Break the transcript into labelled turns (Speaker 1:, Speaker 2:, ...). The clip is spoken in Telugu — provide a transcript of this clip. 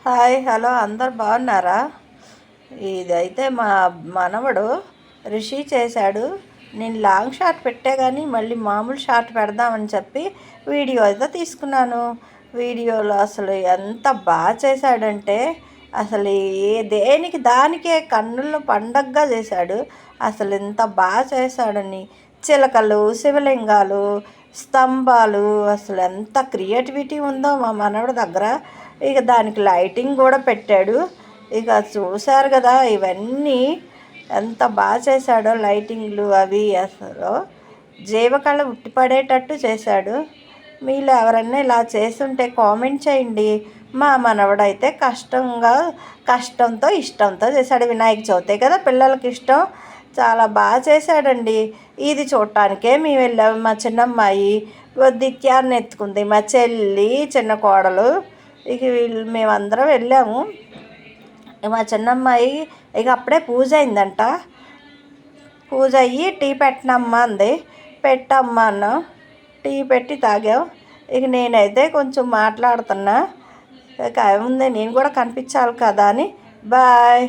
Speaker 1: హాయ్ హలో అందరు బాగున్నారా? ఇదైతే మా మనవడు రిషి చేశాడు. నేను లాంగ్ షాట్ పెట్టే కానీ మళ్ళీ మామూలు షాట్ పెడదామని చెప్పి వీడియో అయితే తీసుకున్నాను. వీడియోలో అసలు ఎంత బాగా చేశాడంటే అసలు దేనికి దానికే కన్నుల్లో పండగగా చేశాడు. అసలు ఎంత బాగా చేశాడని చిలకలు, శివలింగాలు, స్తంభాలు, అసలు ఎంత క్రియేటివిటీ ఉందో మా మనవడి దగ్గర. ఇక దానికి లైటింగ్ కూడా పెట్టాడు. ఇక చూశారు కదా, ఇవన్నీ ఎంత బాగా చేశాడో లైటింగ్లు అవి. అసలు జీవకళ ఉట్టిపడేటట్టు చేశాడు. మీలో ఎవరన్నా ఇలా చేస్తుంటే కామెంట్ చేయండి. మా మనవడైతే కష్టంతో ఇష్టంతో చేశాడు. వినాయక చవితి కదా పిల్లలకి ఇష్టం. చాలా బాగా చేశాడండి. ఇది చూడటానికే మేము వెళ్ళాము. మా చిన్నమ్మాయి దిత్యాన్ని ఎత్తుకుంది, మా చెల్లి, చిన్న కోడలు, ఇక మేమందరం వెళ్ళాము. మా చిన్నమ్మాయి ఇక అప్పుడే పూజ అయిందంట. పూజ అయ్యి టీ పెట్టనమ్మా అంది. పెట్టమ్మా అన్నాం. టీ పెట్టి తాగాం. ఇక నేనైతే కొంచెం మాట్లాడుతున్నా. ఇక ఏముంది, నేను కూడా కనిపించాలి కదా అని. బాయ్.